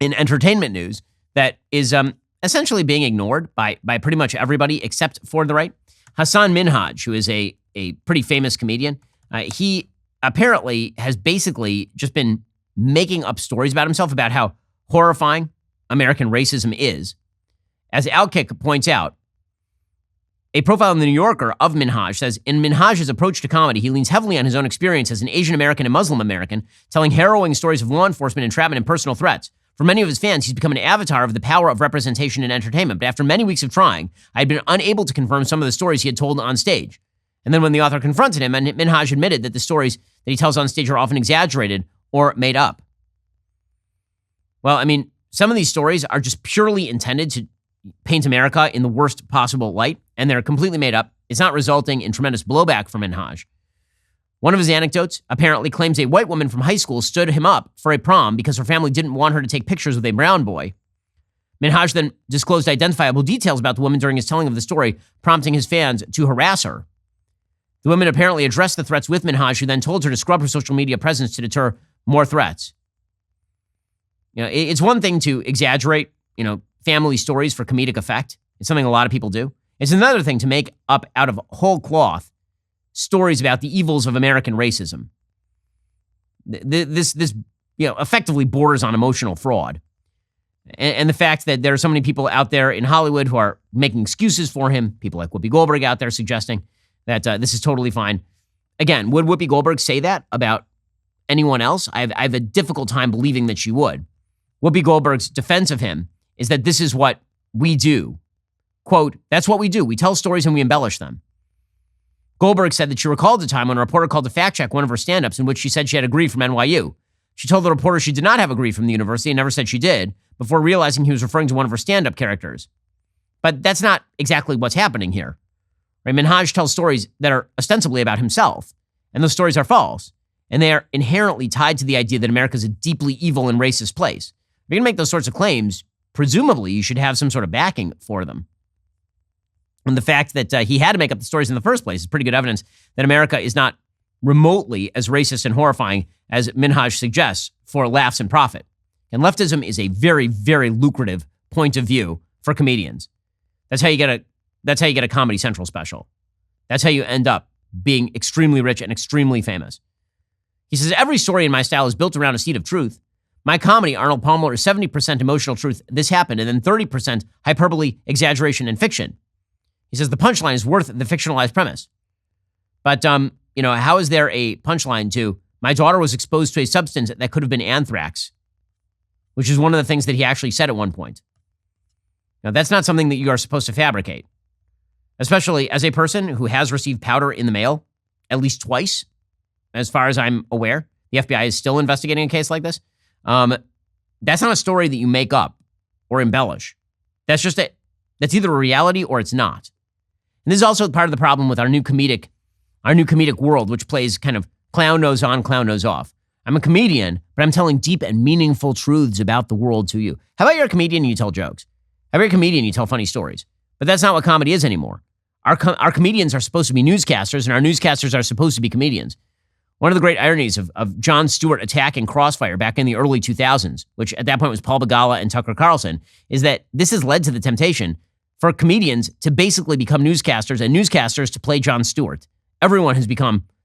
in entertainment news that is essentially being ignored by pretty much everybody except for the right. Hasan Minhaj, who is a pretty famous comedian, he apparently has basically just been making up stories about himself about how horrifying American racism is. As Outkick points out, a profile in The New Yorker of Minhaj says, in Minhaj's approach to comedy, he leans heavily on his own experience as an Asian American and Muslim American, telling harrowing stories of law enforcement entrapment and personal threats. For many of his fans, he's become an avatar of the power of representation in entertainment. But after many weeks of trying, I had been unable to confirm some of the stories he had told on stage. And then when the author confronted him, Minhaj admitted that the stories that he tells on stage are often exaggerated or made up. Well, I mean, some of these stories are just purely intended to paint America in the worst possible light, and they're completely made up. It's not resulting in tremendous blowback from Minhaj. One of his anecdotes apparently claims a white woman from high school stood him up for a prom because her family didn't want her to take pictures with a brown boy. Minhaj then disclosed identifiable details about the woman during his telling of the story, prompting his fans to harass her. The woman apparently addressed the threats with Minhaj, who then told her to scrub her social media presence to deter more threats. You know, it's one thing to exaggerate, family stories for comedic effect. It's something a lot of people do. It's another thing to make up out of whole cloth stories about the evils of American racism. This effectively borders on emotional fraud. And the fact that there are so many people out there in Hollywood who are making excuses for him, people like Whoopi Goldberg out there suggesting that this is totally fine. Again, would Whoopi Goldberg say that about anyone else? I have a difficult time believing that she would. Whoopi Goldberg's defense of him is that this is what we do. Quote, that's what we do. We tell stories and we embellish them. Goldberg said that she recalled a time when a reporter called to fact check one of her stand-ups in which she said she had a degree from NYU. She told the reporter she did not have a degree from the university and never said she did, before realizing he was referring to one of her stand-up characters. But that's not exactly what's happening here. Right? Minhaj tells stories that are ostensibly about himself, and those stories are false, and they are inherently tied to the idea that America is a deeply evil and racist place. If you're going to make those sorts of claims, presumably you should have some sort of backing for them. And the fact that he had to make up the stories in the first place is pretty good evidence that America is not remotely as racist and horrifying as Minhaj suggests for laughs and profit. And leftism is a very, very lucrative point of view for comedians. That's how you get a Comedy Central special. That's how you end up being extremely rich and extremely famous. He says, every story in my style is built around a seed of truth. My comedy, Arnold Palmer, is 70% emotional truth. This happened, and then 30% hyperbole, exaggeration, and fiction. He says the punchline is worth the fictionalized premise. But, how is there a punchline to, my daughter was exposed to a substance that could have been anthrax, which is one of the things that he actually said at one point. Now, that's not something that you are supposed to fabricate, especially as a person who has received powder in the mail at least twice, as far as I'm aware. The FBI is still investigating a case like this. That's not a story that you make up or embellish. That's just it. That's either a reality or it's not. And this is also part of the problem with our new comedic world, which plays kind of clown nose on, clown nose off. I'm a comedian, but I'm telling deep and meaningful truths about the world to you. How about you're a comedian and you tell jokes? How about you're a comedian and you tell funny stories? But that's not what comedy is anymore. Our comedians are supposed to be newscasters, and our newscasters are supposed to be comedians. One of the great ironies of Jon Stewart attacking Crossfire back in the early 2000s, which at that point was Paul Begala and Tucker Carlson, is that this has led to the temptation for comedians to basically become newscasters and newscasters to play Jon Stewart. Everyone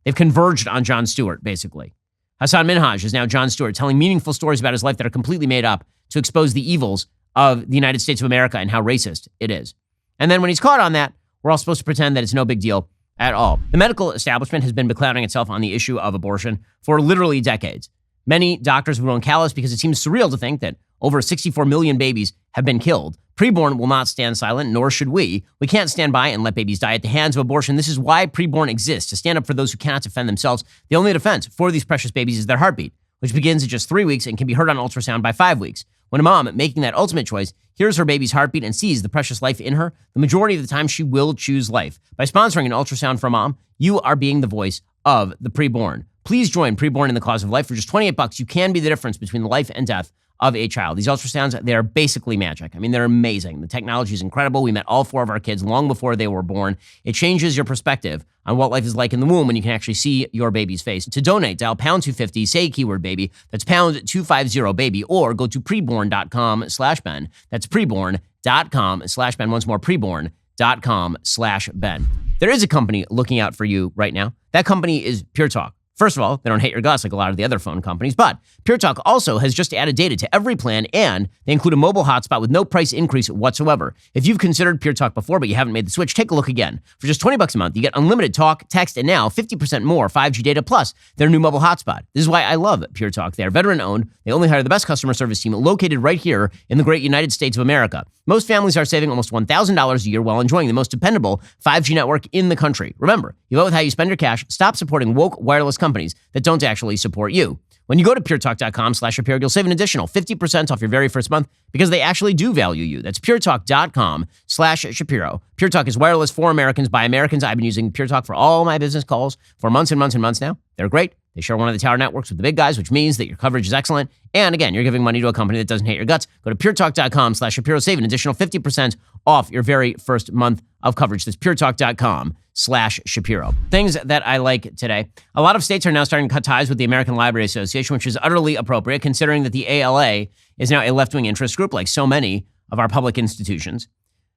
they've converged on Jon Stewart, basically. Hasan Minhaj is now Jon Stewart, telling meaningful stories about his life that are completely made up to expose the evils of the United States of America and how racist it is. And then when he's caught on that, we're all supposed to pretend that it's no big deal at all. The medical establishment has been beclouding itself on the issue of abortion for literally decades. Many doctors have grown callous because it seems surreal to think that over 64 million babies have been killed. Preborn will not stand silent, nor should we. We can't stand by and let babies die at the hands of abortion. This is why preborn exists, to stand up for those who cannot defend themselves. The only defense for these precious babies is their heartbeat, which begins at just 3 weeks and can be heard on ultrasound by 5 weeks. When a mom making that ultimate choice hears her baby's heartbeat and sees the precious life in her, the majority of the time she will choose life. By sponsoring an ultrasound for a mom, you are being the voice of the preborn. Please join Preborn in the cause of life. For just $28, you can be the difference between the life and death of a child. These ultrasounds, they're basically magic. I mean, they're amazing. The technology is incredible. We met all 4 of our kids long before they were born. It changes your perspective on what life is like in the womb when you can actually see your baby's face. To donate, dial pound 250, say keyword baby. That's pound 250 baby, or go to preborn.com/Ben. That's preborn.com/Ben. Once more, preborn.com/Ben. There is a company looking out for you right now. That company is Pure Talk. First of all, they don't hate your guts like a lot of the other phone companies, but Pure Talk also has just added data to every plan, and they include a mobile hotspot with no price increase whatsoever. If you've considered Pure Talk before, but you haven't made the switch, take a look again. For just $20 a month, you get unlimited talk, text, and now 50% more 5G data plus their new mobile hotspot. This is why I love Pure Talk. They are veteran-owned. They only hire the best customer service team located right here in the great United States of America. Most families are saving almost $1,000 a year while enjoying the most dependable 5G network in the country. Remember, you vote with how you spend your cash. Stop supporting woke wireless companies that don't actually support you. When you go to puretalk.com/Shapiro, you'll save an additional 50% off your very first month because they actually do value you. That's puretalk.com/Shapiro. Pure Talk is wireless for Americans by Americans. I've been using Pure Talk for all my business calls for months and months and months now. They're great. They share one of the tower networks with the big guys, which means that your coverage is excellent. And again, you're giving money to a company that doesn't hate your guts. Go to puretalk.com/Shapiro. Save an additional 50% off your very first month of coverage. That's puretalk.com/Shapiro. Things that I like today. A lot of states are now starting to cut ties with the American Library Association, which is utterly appropriate considering that the ALA is now a left-wing interest group like so many of our public institutions.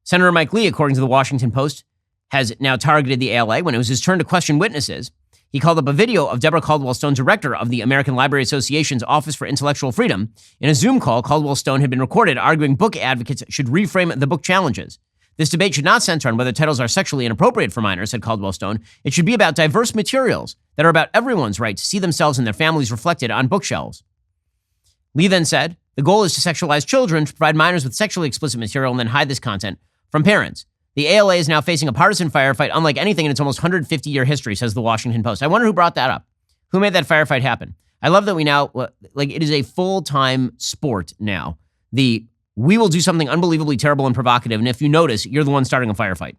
Senator Mike Lee, according to the Washington Post, has now targeted the ALA when it was his turn to question witnesses. He called up a video of Deborah Caldwell Stone, director of the American Library Association's Office for Intellectual Freedom. In a Zoom call, Caldwell Stone had been recorded arguing book advocates should reframe the book challenges. This debate should not center on whether titles are sexually inappropriate for minors, said Caldwell Stone. It should be about diverse materials that are about everyone's right to see themselves and their families reflected on bookshelves. Lee then said, the goal is to sexualize children, to provide minors with sexually explicit material and then hide this content from parents. The ALA is now facing a partisan firefight unlike anything in its almost 150-year history, says the Washington Post. I wonder who brought that up. Who made that firefight happen? I love that we now, it is a full-time sport now. We will do something unbelievably terrible and provocative, and if you notice, you're the one starting a firefight.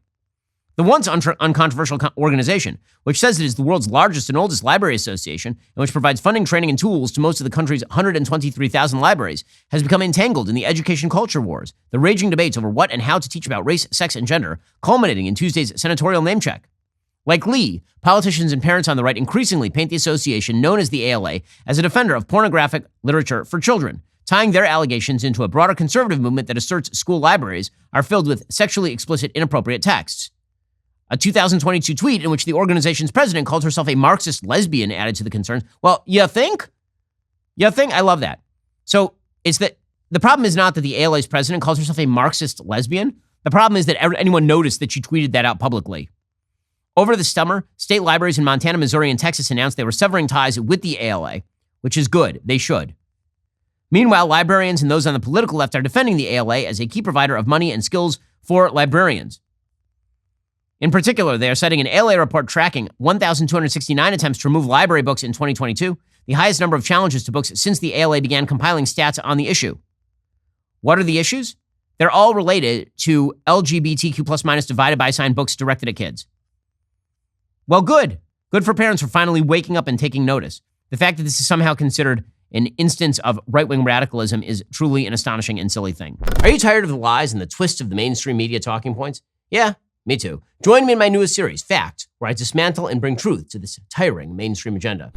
The once uncontroversial organization, which says it is the world's largest and oldest library association, and which provides funding, training, and tools to most of the country's 123,000 libraries, has become entangled in the education culture wars, the raging debates over what and how to teach about race, sex, and gender, culminating in Tuesday's senatorial name check. Like Lee, politicians and parents on the right increasingly paint the association known as the ALA as a defender of pornographic literature for children, tying their allegations into a broader conservative movement that asserts school libraries are filled with sexually explicit, inappropriate texts. A 2022 tweet in which the organization's president called herself a Marxist lesbian added to the concerns. Well, you think? You think? I love that. So it's that the problem is not that the ALA's president calls herself a Marxist lesbian. The problem is that anyone noticed that she tweeted that out publicly. Over the summer, state libraries in Montana, Missouri, and Texas announced they were severing ties with the ALA, which is good. They should. Meanwhile, librarians and those on the political left are defending the ALA as a key provider of money and skills for librarians. In particular, they are citing an ALA report tracking 1,269 attempts to remove library books in 2022, the highest number of challenges to books since the ALA began compiling stats on the issue. What are the issues? They're all related to LGBTQ plus minus divided by sign books directed at kids. Well, good. Good for parents for finally waking up and taking notice. The fact that this is somehow considered an instance of right-wing radicalism is truly an astonishing and silly thing. Are you tired of the lies and the twists of the mainstream media talking points? Yeah. Me too. Join me in my newest series, Fact, where I dismantle and bring truth to this tiring mainstream agenda.